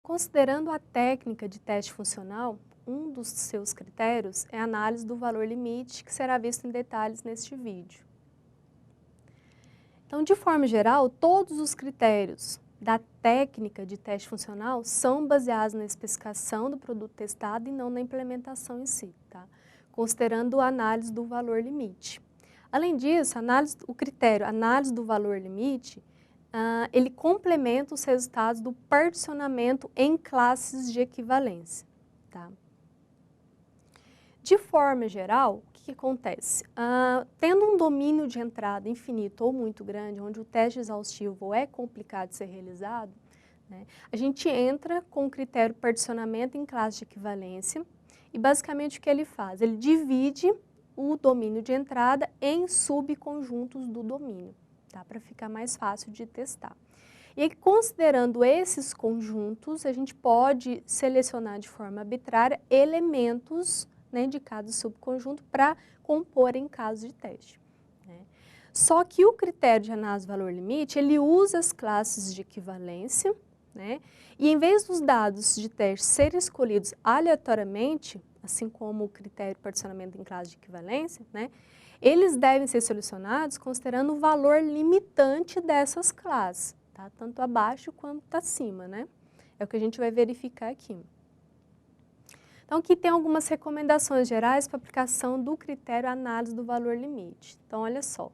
Considerando a técnica de teste funcional, um dos seus critérios é a análise do valor limite, que será visto em detalhes neste vídeo. Então, de forma geral, todos os critérios da técnica de teste funcional são baseados na especificação do produto testado e não na implementação em si, tá? Considerando a análise do valor limite. Além disso, o critério análise do valor limite, ele complementa os resultados do particionamento em classes de equivalência, tá? De forma geral, o que acontece? Tendo um domínio de entrada infinito ou muito grande, onde o teste exaustivo é complicado de ser realizado, né, a gente entra com o critério particionamento em classe de equivalência e basicamente o que ele faz? Ele divide o domínio de entrada em subconjuntos do domínio, tá? Para ficar mais fácil de testar. E aí, considerando esses conjuntos, a gente pode selecionar de forma arbitrária elementos, né, de cada subconjunto para compor em caso de teste, né? Só que o critério de análise do valor limite, ele usa as classes de equivalência, né, e em vez dos dados de teste serem escolhidos aleatoriamente, assim como o critério de particionamento em classe de equivalência, né, eles devem ser selecionados considerando o valor limitante dessas classes, tá? Tanto abaixo quanto acima, né? É o que a gente vai verificar aqui. Então, aqui tem algumas recomendações gerais para aplicação do critério análise do valor limite. Então, olha só.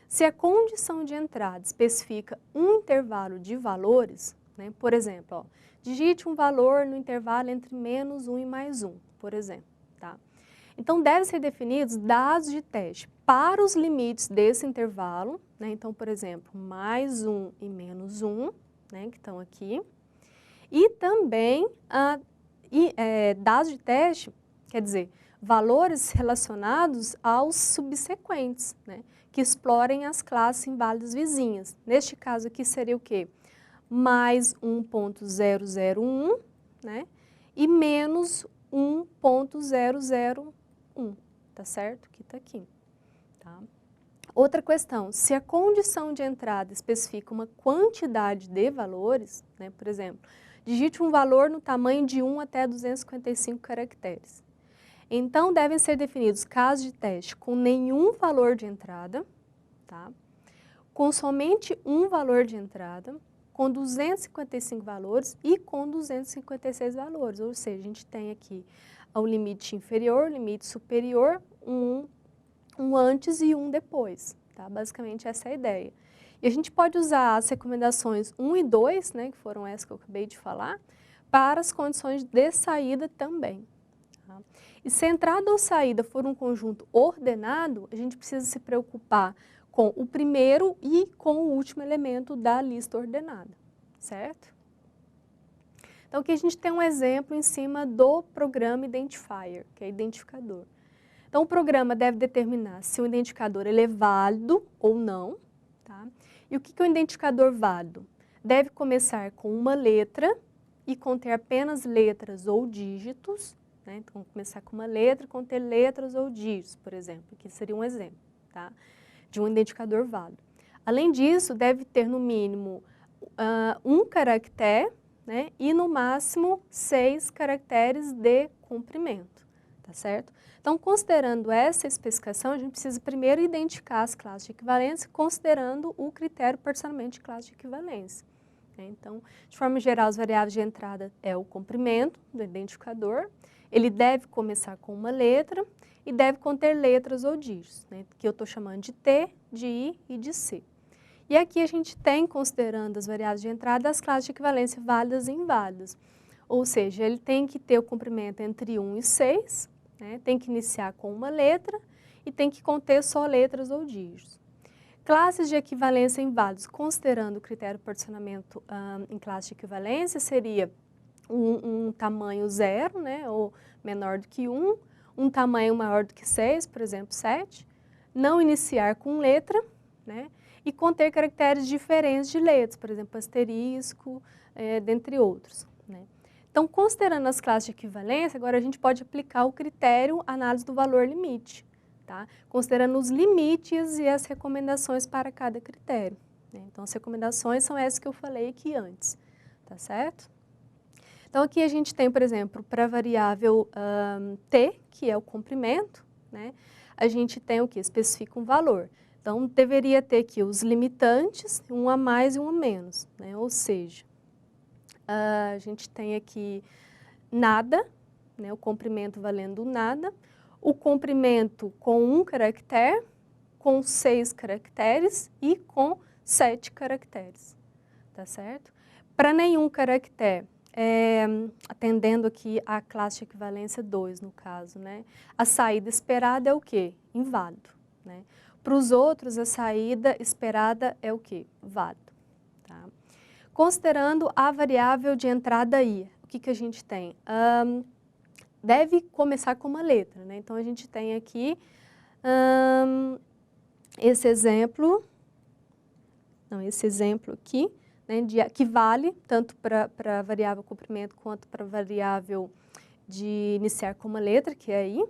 Se a condição de entrada especifica um intervalo de valores, né, por exemplo, ó, digite um valor no intervalo entre -1 e +1, por exemplo, tá? Então, devem ser definidos dados de teste para os limites desse intervalo, né? Então, por exemplo, +1 e -1, né, que estão aqui. E também dados de teste, quer dizer, valores relacionados aos subsequentes, né, que explorem as classes inválidas vizinhas. Neste caso aqui seria o quê? Mais 1.001, né, e menos 1.001, tá certo? Que está aqui, tá? Outra questão, se a condição de entrada especifica uma quantidade de valores, né, por exemplo, digite um valor no tamanho de 1 até 255 caracteres. Então, devem ser definidos casos de teste com nenhum valor de entrada, tá? Com somente um valor de entrada, com 255 valores e com 256 valores. Ou seja, a gente tem aqui o limite inferior, o limite superior, um antes e um depois, tá? Basicamente essa é a ideia. E a gente pode usar as recomendações 1 e 2, né, que foram essas que eu acabei de falar, para as condições de saída também, tá? E se a entrada ou saída for um conjunto ordenado, a gente precisa se preocupar com o primeiro e com o último elemento da lista ordenada, certo? Então aqui a gente tem um exemplo em cima do programa Identifier, que é identificador. Então o programa deve determinar se o identificador ele é válido ou não, tá? E o que é um identificador válido? Deve começar com uma letra e conter apenas letras ou dígitos, né? Então, começar com uma letra, conter letras ou dígitos, por exemplo. Aqui seria um exemplo, tá, de um identificador válido. Além disso, deve ter no mínimo um caractere, né? E no máximo 6 caracteres de comprimento, tá certo? Então, considerando essa especificação, a gente precisa primeiro identificar as classes de equivalência, considerando o critério particionamento de classe de equivalência, né? Então, de forma geral, as variáveis de entrada é o comprimento do identificador, ele deve começar com uma letra e deve conter letras ou dígitos, né, que eu estou chamando de T, de I e de C. E aqui a gente tem, considerando as variáveis de entrada, as classes de equivalência válidas e inválidas. Ou seja, ele tem que ter o comprimento entre 1 e 6, né, tem que iniciar com uma letra e tem que conter só letras ou dígitos. Classes de equivalência inválidos, considerando o critério de particionamento em classe de equivalência, seria um tamanho 0, né, ou menor do que 1, um tamanho maior do que 6, por exemplo, 7, não iniciar com letra, né, e conter caracteres diferentes de letras, por exemplo, asterisco, dentre outros, né. Então, considerando as classes de equivalência, agora a gente pode aplicar o critério análise do valor limite, tá? Considerando os limites e as recomendações para cada critério, né? Então, as recomendações são essas que eu falei aqui antes, tá certo? Então, aqui a gente tem, por exemplo, para a variável t, que é o comprimento, né, a gente tem o que? Especifica um valor. Então, deveria ter aqui os limitantes, um a mais e um a menos, né, ou seja, a gente tem aqui nada, né, o comprimento valendo nada, o comprimento com 1 caractere, com 6 caracteres e com 7 caracteres, tá certo? Para nenhum caractere, atendendo aqui a classe de equivalência 2, no caso, né? A saída esperada é o quê? Inválido, né? Para os outros, a saída esperada é o quê? Válido, tá? Considerando a variável de entrada i, o que a gente tem? Deve começar com uma letra, né? Então, a gente tem aqui esse exemplo aqui, né, que vale tanto para a variável comprimento quanto para a variável de iniciar com uma letra, que é i,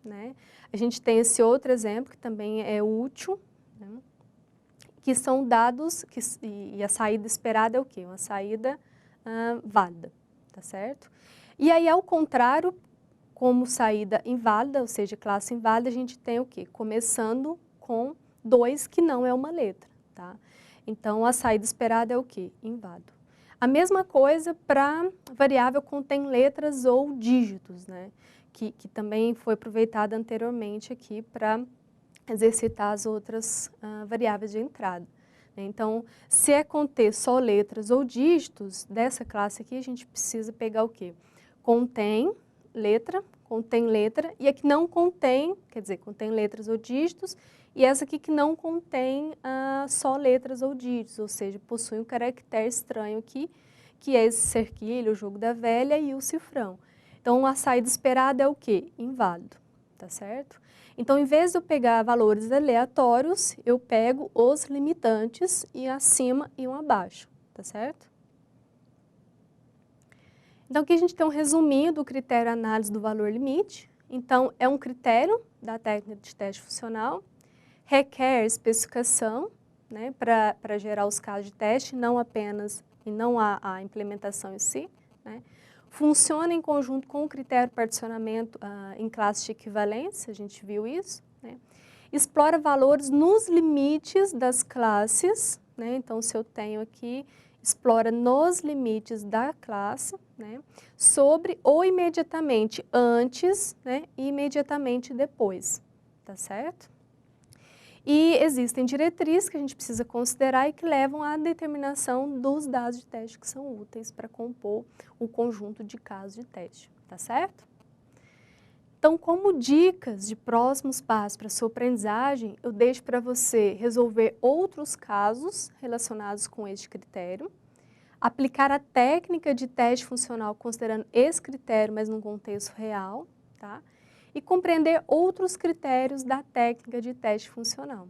né? A gente tem esse outro exemplo que também é útil, né, que são dados, e a saída esperada é o quê? Uma saída válida, tá certo? E aí, ao contrário, como saída inválida, ou seja, classe inválida, a gente tem o quê? Começando com 2, que não é uma letra, tá? Então, a saída esperada é o quê? Inválido. A mesma coisa para variável contém letras ou dígitos, né? Que também foi aproveitada anteriormente aqui para exercitar as outras variáveis de entrada. Então, se é conter só letras ou dígitos, dessa classe aqui a gente precisa pegar o quê? Contém letra, e aqui não contém, quer dizer, contém letras ou dígitos, e essa aqui que não contém só letras ou dígitos, ou seja, possui um caractere estranho aqui, que é esse cerquilho, o jogo da velha e o cifrão. Então, a saída esperada é o quê? Inválido, tá certo? Então, em vez de eu pegar valores aleatórios, eu pego os limitantes, e acima e um abaixo, tá certo? Então, aqui a gente tem um resuminho do critério análise do valor limite. Então, é um critério da técnica de teste funcional, requer especificação, né, para gerar os casos de teste, não apenas, e não a implementação em si, né. Funciona em conjunto com o critério de particionamento em classe de equivalência, a gente viu isso, né. Explora valores nos limites das classes, né, então se eu tenho aqui, explora nos limites da classe, né, sobre ou imediatamente antes, né, e imediatamente depois, tá certo? E existem diretrizes que a gente precisa considerar e que levam à determinação dos dados de teste que são úteis para compor o conjunto de casos de teste, tá certo? Então, como dicas de próximos passos para a sua aprendizagem, eu deixo para você resolver outros casos relacionados com este critério, aplicar a técnica de teste funcional considerando esse critério, mas num contexto real, tá? E compreender outros critérios da técnica de teste funcional.